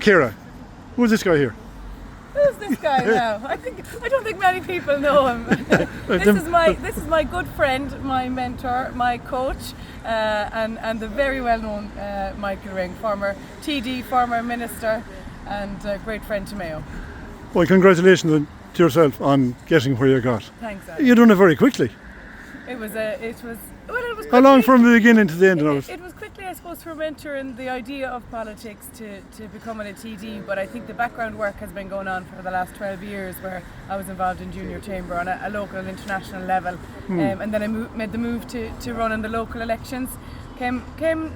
Kiera, who's this guy here? Who's this guy now? I don't think many people know him. This is my good friend, my mentor, my coach, and the very well-known Michael Ring, former TD, former minister, and a great friend to Mayo. Well, congratulations to yourself on getting where you got. Thanks, Ed. You done it very quickly. It was quickly. How long from the beginning to the end? It was quickly, I suppose, from entering the idea of politics to becoming a TD, but I think the background work has been going on for the last 12 years, where I was involved in junior chamber on a local and international level, and then I made the move to run in the local elections. Came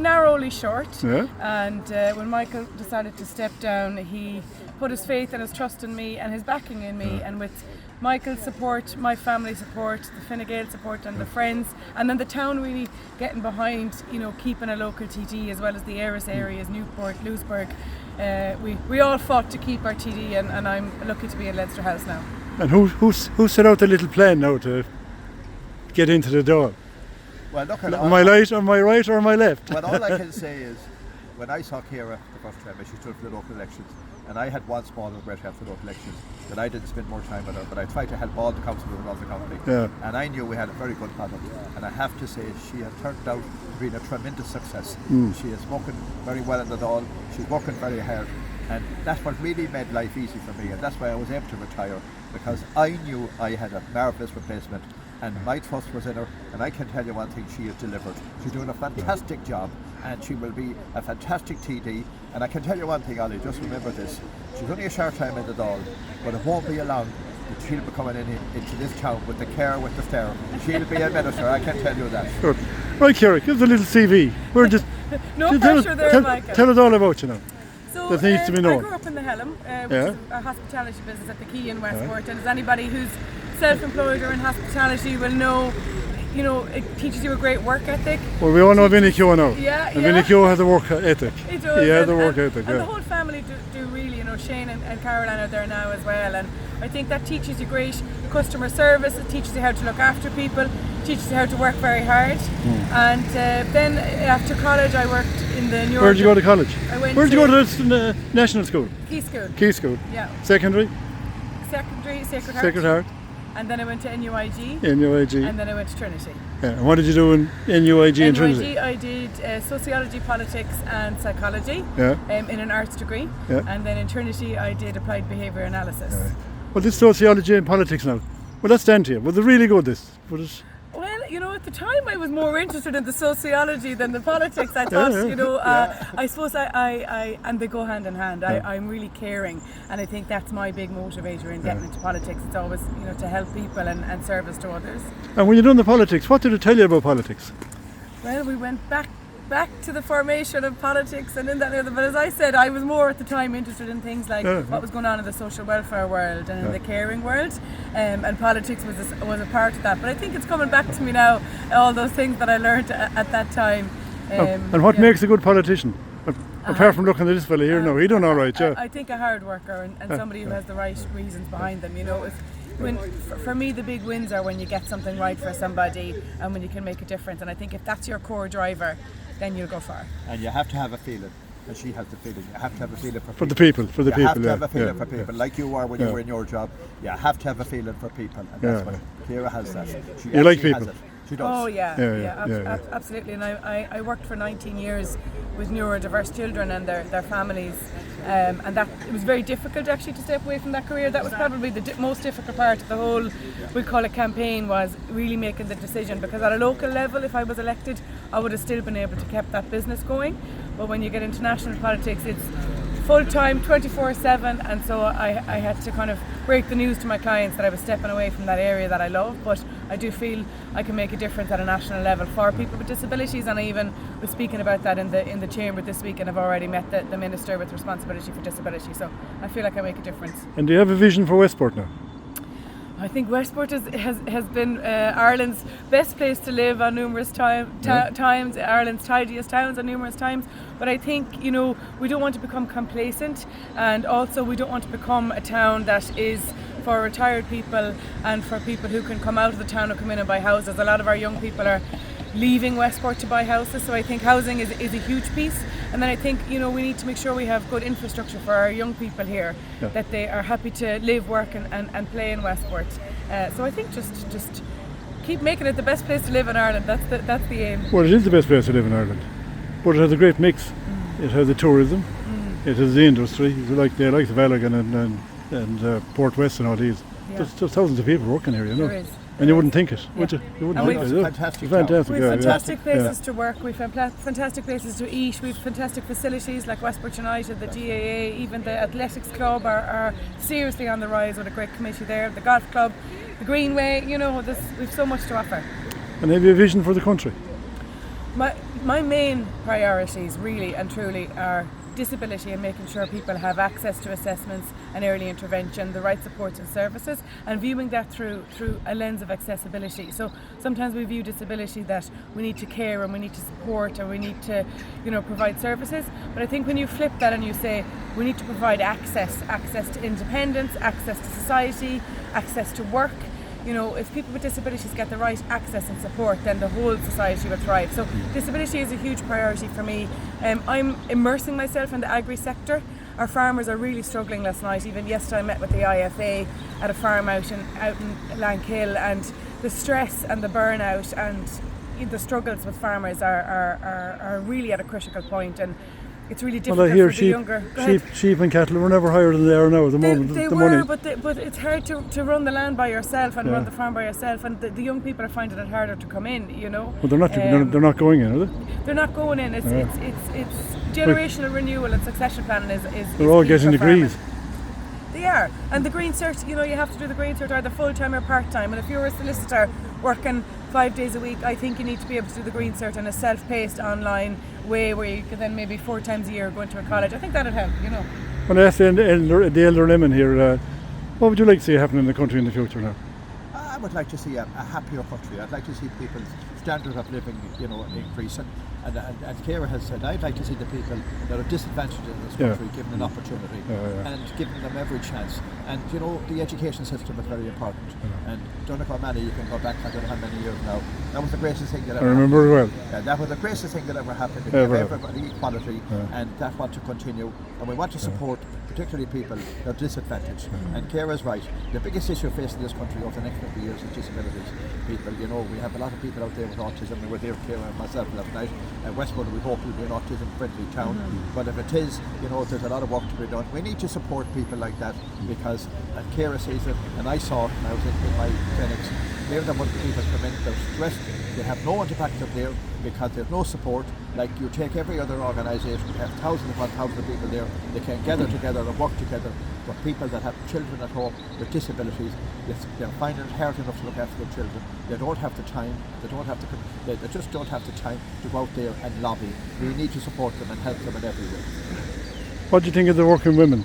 narrowly short, and when Michael decided to step down, he put his faith and his trust in me and his backing in me, and with Michael's support, my family support, the Fine Gael support, and the friends, and then the town really getting behind, keeping a local TD as well as the Eris areas, Newport, Louisburg. We all fought to keep our TD, and I'm lucky to be in Leinster House now. And who set out the little plan now to get into the door? Well, look, am I right, or am I left? Well, all I can say is, when I saw Kiera the first time, she stood for the local elections, and I had one small regret after the local elections, that I didn't spend more time with her, but I tried to help all the councillors around the county, and I knew we had a very good product, and I have to say she has turned out to be a tremendous success. She is working very well in the Dáil, she's working very hard, and that's what really made life easy for me, and that's why I was able to retire, because I knew I had a marvellous replacement, and my trust was in her, and I can tell you one thing, she has delivered. She's doing a fantastic job, and she will be a fantastic TD, and I can tell you one thing, Ollie, just remember this, she's only a short time in the Dáil, but it won't be long that she'll be coming into this town with the care, with the flair. She'll be a minister, I can tell you that. Good. Right, Kiera, give us a little CV. No pressure there, Michael. Tell us all about you now. So, that needs to be known. I grew up in the Helm, which is a hospitality business at the Quay in Westport, and as anybody who's self-employed or in hospitality will know, it teaches you a great work ethic. Well, we all know Vinnie Keogh now. And Vinnie Keogh has a work ethic. He does. He has a work ethic, and the whole family do really, Shane and Caroline are there now as well, and I think that teaches you great customer service, it teaches you how to look after people, teaches you how to work very hard. And then after college I worked in the New. Where'd you go to college? Where'd you go to the national school? Key School. Yeah. Secondary, Sacred Heart. And then I went to NUIG. And then I went to Trinity. Yeah. And what did you do in NUIG and Trinity? NUIG, I did sociology, politics and psychology in an arts degree. And then in Trinity I did applied behaviour analysis. Well, this sociology and politics now, well, that's down to you. Was it really good, this? Well, at the time I was more interested in the sociology than the politics. I thought, I suppose and they go hand in hand. I'm really caring, and I think that's my big motivator in getting into politics. It's always, to help people and service to others. And when you done the politics, what did it tell you about politics? Well, we went back to the formation of politics and in that other, but as I said, I was more at the time interested in things like what was going on in the social welfare world and in the caring world, and politics was a part of that. But I think it's coming back to me now, all those things that I learned at that time. And what makes a good politician? Apart from looking at this fella here now, he done all right, I think a hard worker and somebody who has the right reasons behind them. For me, the big wins are when you get something right for somebody and when you can make a difference. And I think if that's your core driver, then you'll go far. And you have to have a feeling, and she has the feeling. You have to have a feeling for the people. You have to have a feeling for people, like you are when you were in your job. You have to have a feeling for people, and that's what Kiera has. That you like people. She does. Oh yeah, absolutely. And I worked for 19 years with neurodiverse children and their families, and that it was very difficult actually to step away from that career. That was probably the most difficult part of the whole, we call it campaign, was really making the decision, because at a local level, if I was elected, I would have still been able to keep that business going. But when you get into national politics, it's full-time, 24/7, and so I had to kind of break the news to my clients that I was stepping away from that area that I love, but I do feel I can make a difference at a national level for people with disabilities, and I even was speaking about that in the chamber this week, and I've already met the Minister with responsibility for disability, so I feel like I make a difference. And do you have a vision for Westport now? I think Westport has been Ireland's best place to live on numerous times, Ireland's tidiest towns on numerous times. But I think, we don't want to become complacent, and also we don't want to become a town that is for retired people and for people who can come out of the town and come in and buy houses. A lot of our young people are leaving Westport to buy houses. So I think housing is a huge piece. And then I think, we need to make sure we have good infrastructure for our young people here, that they are happy to live, work and play in Westport. So I think just keep making it the best place to live in Ireland. That's the aim. Well, it is the best place to live in Ireland, but it has a great mix. It has the tourism, it has the industry, like Vallaghan and Port West and all these. There's thousands of people working here, There is. And you wouldn't think it, would you? You wouldn't think it. Fantastic. Fantastic. We've fantastic places to work, we've fantastic places to eat, we've fantastic facilities like Westport United, the GAA, even the Athletics Club are seriously on the rise with a great committee there, the Golf Club, the Greenway, we've so much to offer. And have you a vision for the country? My main priorities really and truly are disability and making sure people have access to assessments and early intervention, the right supports and services, and viewing that through a lens of accessibility. So sometimes we view disability that we need to care and we need to support and we need to provide services, but I think when you flip that and you say we need to provide access to independence, access to society, access to work, if people with disabilities get the right access and support, then the whole society will thrive. So disability is a huge priority for me. I'm immersing myself in the agri sector. Our farmers are really struggling last night. Even yesterday I met with the IFA at a farm out in Lankill, and the stress and the burnout and the struggles with farmers are really at a critical point. And it's really difficult for the younger. Sheep and cattle were never higher than they are now at the moment. They were, but it's hard to run the land by yourself and run the farm by yourself, and the young people are finding it harder to come in. But they're not going in, are they? They're not going in. It's generational renewal and succession planning is they're all getting degrees. They are, and the green cert. You have to do the green cert either full time or part time. And if you're a solicitor working 5 days a week, I think you need to be able to do the green cert in a self-paced online way where you can then maybe 4 times a year go into a college. I think that'd help, When I asked the elder lemon here, what would you like to see happen in the country in the future now? I would like to see a happier country. I'd like to see people's standard of living, increase. And Kiera has said, I'd like to see the people that are disadvantaged in this country given an opportunity and giving them every chance. And the education system is very important. And Donegal Manny, you can go back, I don't know how many years now. That was the greatest thing that ever happened. I remember well. Yeah, that was the greatest thing that ever happened. To give everybody equality, and that want to continue. And we want to support particularly people that are disadvantaged. And Kiera's right. The biggest issue facing this country over the next 50 years is disabilities. People, we have a lot of people out there with autism. We were there, Kiera and myself last night. Westport, we hope will be an autism-friendly town. But if it is, there's a lot of work to be done. We need to support people like that because, and Kiera sees it, and I saw it when I was in my clinics. They're the ones people come in, they're stressed, they have no one to back them there because there's no support. Like you take every other organisation, you have thousands upon thousands of people there, they can gather together and work together. But people that have children at home with disabilities, they're finding it hard enough to look after their children. They don't have the time, they just don't have the time to go out there and lobby. We need to support them and help them in every way. What do you think of the working women?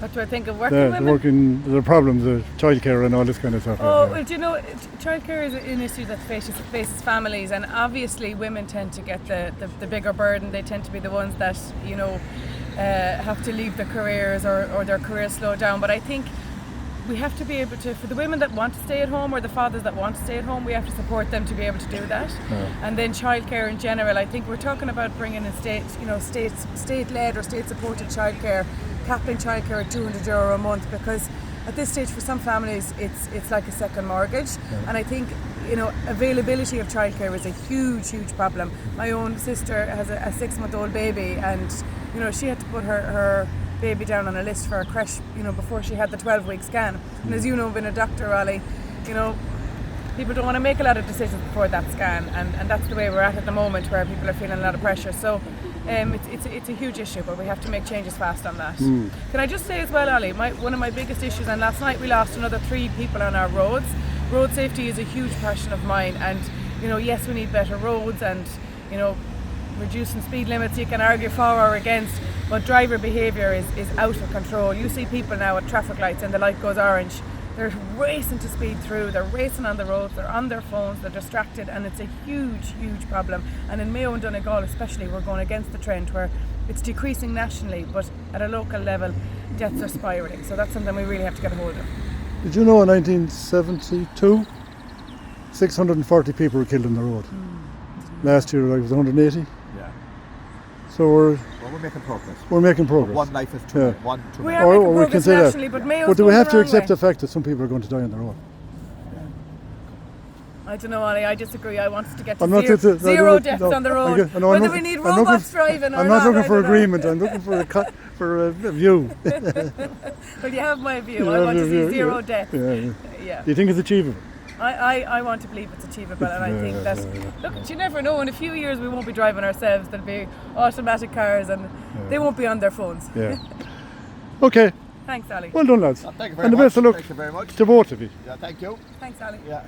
What do I think of working women? The problems of childcare and all this kind of stuff. Oh, well, childcare is an issue that faces families, and obviously women tend to get the bigger burden. They tend to be the ones that, have to leave their careers or their careers slow down. But I think we have to be able to, for the women that want to stay at home or the fathers that want to stay at home, we have to support them to be able to do that. And then childcare in general, I think we're talking about bringing in state-led or state-supported childcare, capping childcare at €200 a month, because at this stage for some families it's like a second mortgage. And I think availability of childcare is a huge problem. My own sister has a 6-month-old baby, and she had to put her baby down on a list for a creche before she had the 12-week scan. And as being a doctor, Ollie, people don't want to make a lot of decisions before that scan, and that's the way we're at the moment, where people are feeling a lot of pressure. So it's a huge issue, but we have to make changes fast on that. Can I just say as well, Ollie, one of my biggest issues, and last night we lost another 3 people on our roads. Road safety is a huge passion of mine, and yes, we need better roads, and reducing speed limits you can argue for or against, but driver behaviour is out of control. You see people now at traffic lights and the light goes orange, they're racing to speed through, they're racing on the roads, they're on their phones, they're distracted, and it's a huge problem. And in Mayo and Donegal especially, we're going against the trend where it's decreasing nationally, but at a local level deaths are spiralling. So that's something we really have to get a hold of. Did you know in 1972 640 people were killed on the road? Last year I was 180. Yeah. So we're making progress. We're making progress. One life is too many. One too We many. are making we progress can say nationally, that. but Mayo's But do we going have the to wrong accept way. the fact that some people are going to die on their own? I don't know, Ollie, I disagree. I want us to get to I'm not zero deaths on the road. No, Whether we need robots driving or I'm not looking I for don't know. agreement. I'm looking for for a view. Well, you have my view. You I have want to your see view, zero yeah. deaths. Do you think it's achievable? I want to believe it's achievable, and I think that, look, you never know, in a few years we won't be driving ourselves, there'll be automatic cars and they won't be on their phones. Yeah. Okay. Thanks, Ali. Well done, lads. Thank you very And the much. best of luck Thank you very much. to both of you. Yeah, thank you. Thanks, Ali. Yeah.